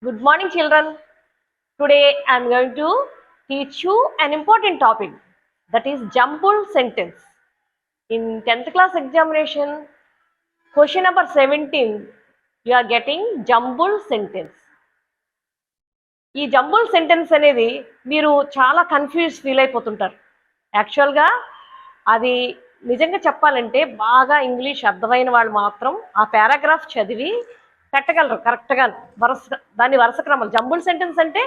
Good morning, children. Today I am going to teach you an important topic, that is jumbled sentence. In 10th class examination, question number 17, you are getting jumbled sentence. ఈ jumble sentence అనేది మీరు చాలా confuse feel అయిపోతుంటారు. యాక్చువల్గా అది నిజంగా చెప్పాలంటే బాగా English అర్థమైన వాళ్ళు మాత్రం ఆ పారాగ్రాఫ్ చదివి పెట్టగలరు కరెక్ట్గా దాని వరుస క్రమం. జంబుల్ సెంటెన్స్ అంటే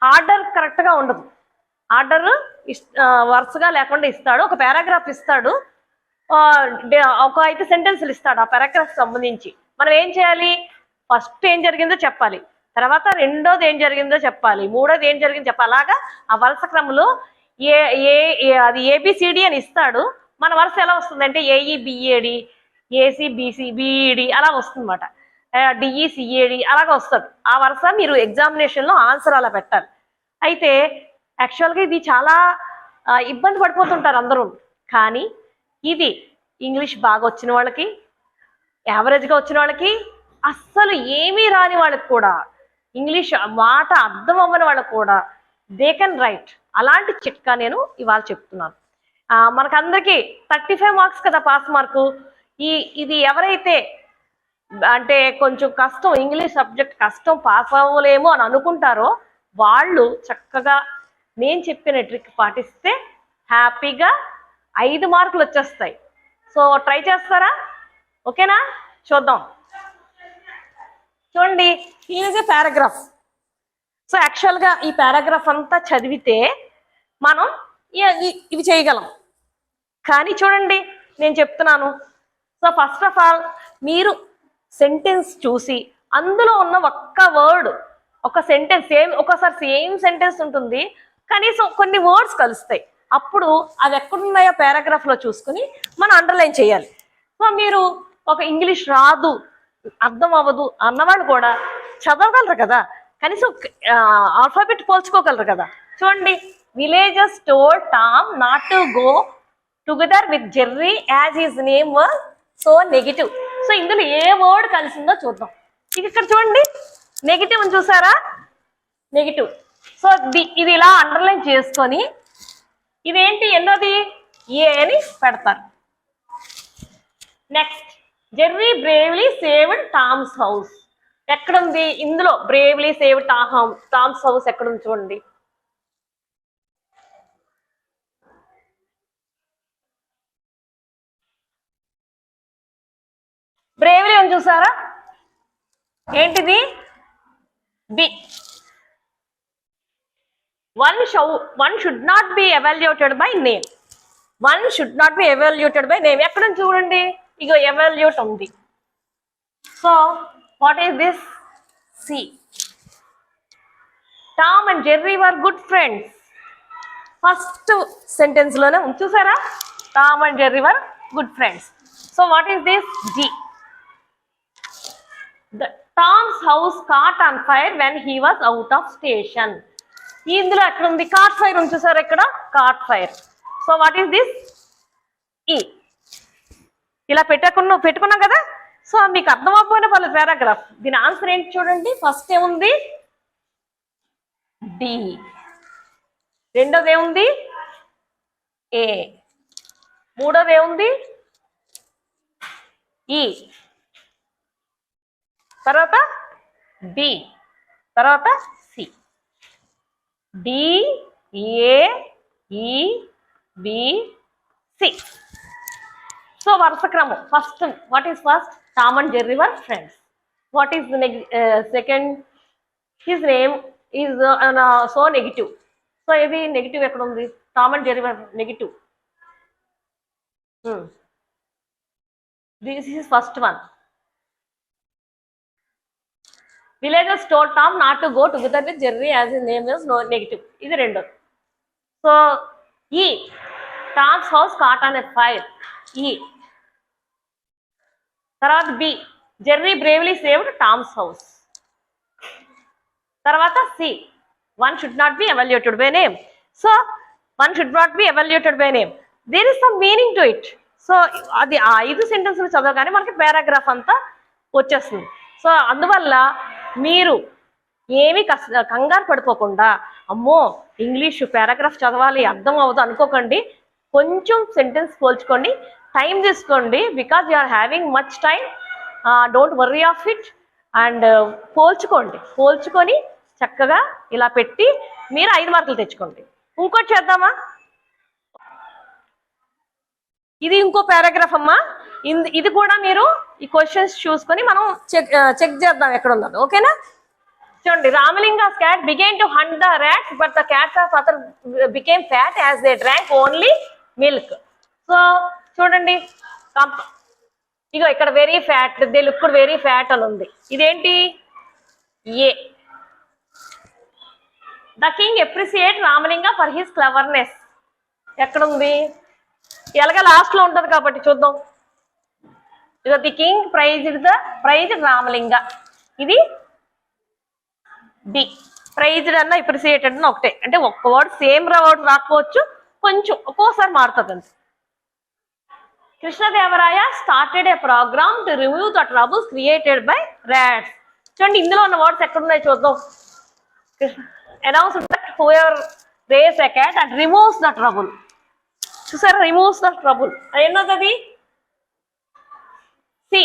ఆర్డర్ కరెక్ట్గా ఉండదు, ఆర్డర్ వరుసగా లేకుండా ఇస్తాడు. ఒక పారాగ్రాఫ్ ఇస్తాడు, ఒక 5 సెంటెన్స్లు ఇస్తాడు ఆ పారాగ్రాఫ్ సంబంధించి. మనం ఏం చేయాలి? ఫస్ట్ ఏం జరిగిందో చెప్పాలి, తర్వాత రెండోది ఏం జరిగిందో చెప్పాలి, మూడోది ఏం జరిగిందో చెప్పాలి. అలాగా ఆ వరుస క్రమంలో అది ఏబిసిడి అని ఇస్తాడు. మన వరుస ఎలా వస్తుంది అంటే AE BAD, AC BC BED అలా వస్తుంది అనమాట. డిఈ సిఏడి అలాగా వస్తుంది. ఆ వరుస మీరు ఎగ్జామినేషన్లో ఆన్సర్ అలా పెట్టాలి. అయితే యాక్చువల్గా ఇది చాలా ఇబ్బంది పడిపోతుంటారు అందరూ. కానీ ఇది ఇంగ్లీష్ బాగా వచ్చిన వాళ్ళకి, యావరేజ్గా వచ్చిన వాళ్ళకి, అస్సలు ఏమీ రాని వాళ్ళకి కూడా, ఇంగ్లీష్ మాట అర్థం అవ్వని వాళ్ళకి కూడా దే కెన్ రైట్. అలాంటి చిట్కా నేను ఇవాళ చెప్తున్నాను. మనకందరికీ 35 మార్క్స్ కదా పాస్ మార్కు. ఇది ఎవరైతే అంటే కొంచెం కష్టం, ఇంగ్లీష్ సబ్జెక్ట్ కష్టం, పాస్ అవ్వలేము అని అనుకుంటారో వాళ్ళు చక్కగా నేను చెప్పిన ట్రిక్ పాటిస్తే హ్యాపీగా 5 మార్కులు వచ్చేస్తాయి. సో ట్రై చేస్తారా? ఓకేనా? చూద్దాం. చూడండి, ఈజ్ ఏ పారాగ్రాఫ్. సో యాక్చువల్గా ఈ పారాగ్రాఫ్ అంతా చదివితే మనం ఇవి చేయగలం. కానీ చూడండి, నేను చెప్తున్నాను. సో ఫస్ట్ ఆఫ్ ఆల్ మీరు సెంటెన్స్ చూసి అందులో ఉన్న ఒక్క వర్డ్, ఒక సెంటెన్స్ ఒకసారి సేమ్ సెంటెన్స్ ఉంటుంది, కనీసం కొన్ని వర్డ్స్ కలుస్తాయి. అప్పుడు అవి ఎక్కడున్నాయో పారాగ్రాఫ్లో చూసుకుని మనం అండర్లైన్ చేయాలి. సో మీరు ఒక ఇంగ్లీష్ రాదు, అర్థం అవ్వదు అన్నవాళ్ళు కూడా చదవగలరు కదా, కనీసం ఆల్ఫాబెట్ పోల్చుకోగలరు కదా. చూడండి, villages told Tom not to go together with Jerry as his name was so negative. So ఇందులో ఏ వర్డ్ కలిసిందో చూద్దాం. ఇక్కడ చూడండి, నెగిటివ్ అని చూసారా? నెగిటివ్. సో ఇది ఇలా అండర్లైన్ చేసుకొని ఇదేంటి ఎన్నోది? ఏ అని పెడతారు. Next, Jerry bravely saved Tom's house. ఎక్కడుంది ఇందులో? బ్రేవ్లీ సేవ్డ్ టామ్స్ హౌస్ ఎక్కడుంది చూడండి. బ్రేవ్లీ అని చూసారా? ఏంటిది? B. One should not be evaluated by name. One should not be evaluated by name ఎక్కడ చూడండి, ఇగో ఎవాల్యుయేట్ ఉంది. So what is this? C. Tom and Jerry were good friends. First sentence లోనే చూసారా? Tom and Jerry were good friends. So what is this? D. Tom's house caught on fire when he was out of station. ఇందులో ఎక్కడ ఉంది? Caught fire ఉంది చూసారా? ఇక్కడ cot fire. So what is this? ఈ. ఇలా పెట్టుకున్నాం కదా. సో మీకు అర్థం అవ్వకపోయిన పర్లేదు పారాగ్రాఫ్. దీని ఆన్సర్ ఏంటి చూడండి. ఫస్ట్ ఏముంది? డి. రెండోది ఏముంది? ఏ. మూడోది ఏముంది? ఈ. తర్వాత బి. తర్వాత సి. డి, ఏ, ఈ, బి, సి. సో వరుస క్రమం. First, what is first? Tom and Jerry were friends. What is second? His name is so negative. So ఇది నెగిటివ్ ఎక్కడ ఉంది? Tom and Jerry were negative. This is first one. Villages told Tom not to go together with Jerry as his name was negative. ఇది రెండోది. So E. Tom's house caught on a fire. E. తర్వాత B. Jerry bravely saved Tom's house. తర్వాత C. One should not be evaluated by name. So one should not be evaluated by name. There is some meaning to it. So అది ఆ 5 సెంటెన్స్లు చదవగానే మనకి paragraph అంతా వచ్చేస్తుంది. So అందువల్ల మీరు ఏమీ కంగారు పడిపోకుండా అమ్మో ఇంగ్లీష్ పారాగ్రాఫ్ చదవాలి అర్థం అవ్వదు అనుకోకండి. కొంచెం సెంటెన్స్ పోల్చుకోండి, టైం తీసుకోండి. Because you are having much time. Don't worry of it. And పోల్చుకొని చక్కగా ఇలా పెట్టి మీరు 5 మార్కులు తెచ్చుకోండి. ఇంకోటి చేద్దామా? ఇది ఇంకో పారాగ్రాఫ్ అమ్మా. ఇది కూడా మీరు ఈ క్వశ్చన్స్ చూసుకొని మనం చెక్ చేద్దాం ఎక్కడ ఉన్నది. ఓకేనా? చూడండి, రామలింగా's cat began to hunt the rats, but the cats of other became fat as they drank only milk. So చూడండి, ఇగో ఇక్కడ very fat, they looked very fat అని ఉంది. ఇదేంటి? A. The king appreciate Ramalinga for his cleverness. ఎక్కడుంది? ఎలాగ last లో ఉంటది కాబట్టి చూద్దాం. ఇక ది కింగ్ ప్రైజ్డ్ రామలింగ. ఇది డి. ప్రైజ్డ్ అన్న అప్రిసియేటెడ్ అన్న ఒకటే, అంటే ఒక్క వర్డ్ సేమ్ వర్డ్ రాకపోవచ్చు, కొంచెం ఒక్కోసారి మారుతుంది అంతే. Krishnadevaraya started a programme to remove the troubles created by rats. చూడండి, ఇందులో ఉన్న వర్డ్స్ ఎక్కడున్నాయి చూద్దాం. Announce that whoever raise a cat and removes the trouble. చూసారా, రిమూవ్స్ ద ట్రబుల్ ఎన్నోది? అది C.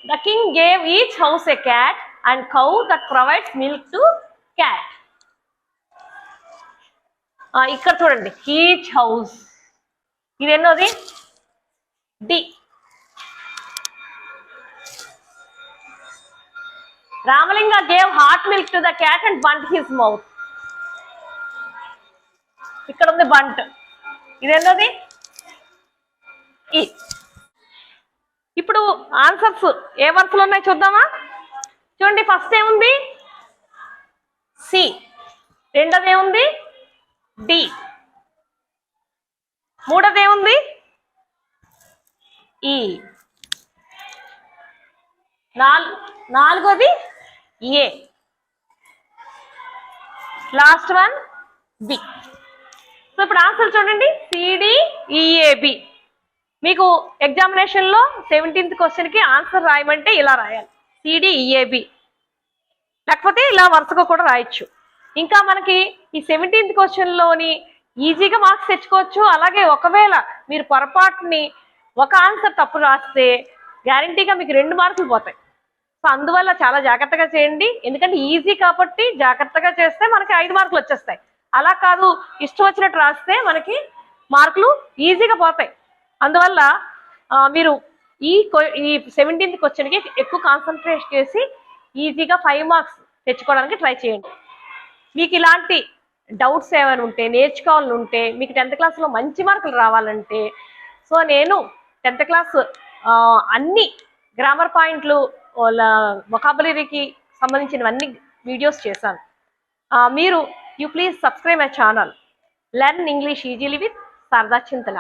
The king gave each house a cat and cow that provides milk to cat. ఇక్కడ చూడండి, ఈచ్ హౌస్. ఇది ఎన్నోది? D. Ramalinga gave hot milk to the cat and burnt his mouth. ఇక్కడ ఉంది burnt. ఇది ఎన్నోది? ఈ. ఇప్పుడు ఆన్సర్స్ ఏ వరుసలో ఉన్నాయి చూద్దామా? చూడండి, ఫస్ట్ ఏముంది? సి. రెండోది ఏముంది? డి. మూడోది ఏముంది? ఈ. నాలుగోది A. Last one B. So ఇప్పుడు ఆన్సర్ చూడండి, సిడిఈఏబి. మీకు ఎగ్జామినేషన్లో 17th క్వశ్చన్కి ఆన్సర్ రాయమంటే ఇలా రాయాలి, సిడిఈఏబి. లేకపోతే ఇలా వరుసగా కూడా రాయొచ్చు. ఇంకా మనకి ఈ 17th క్వశ్చన్లోని ఈజీగా మార్క్స్ తెచ్చుకోవచ్చు. అలాగే ఒకవేళ మీరు పొరపాటుని ఒక ఆన్సర్ తప్పు రాస్తే గ్యారంటీగా మీకు 2 మార్కులు పోతాయి. సో అందువల్ల చాలా జాగ్రత్తగా చేయండి. ఎందుకంటే ఈజీ కాబట్టి జాగ్రత్తగా చేస్తే మనకి 5 మార్కులు వచ్చేస్తాయి. అలా కాదు, ఇష్టం వచ్చినట్టు రాస్తే మనకి మార్కులు ఈజీగా పోతాయి. అందువల్ల మీరు ఈ 17th క్వశ్చన్కి ఎక్కువ కాన్సన్ట్రేట్ చేసి ఈజీగా 5 మార్క్స్ తెచ్చుకోవడానికి ట్రై చేయండి. మీకు ఇలాంటి డౌట్స్ ఏమైనా ఉంటే, నేర్చుకోవాలని ఉంటే, మీకు 10th క్లాస్లో మంచి మార్కులు రావాలంటే, సో నేను 10th క్లాస్ అన్ని గ్రామర్ పాయింట్లు, వొకాబులరీకి సంబంధించినవన్నీ వీడియోస్ చేశాను. మీరు please subscribe my channel learn English easily with Sharada Chintala.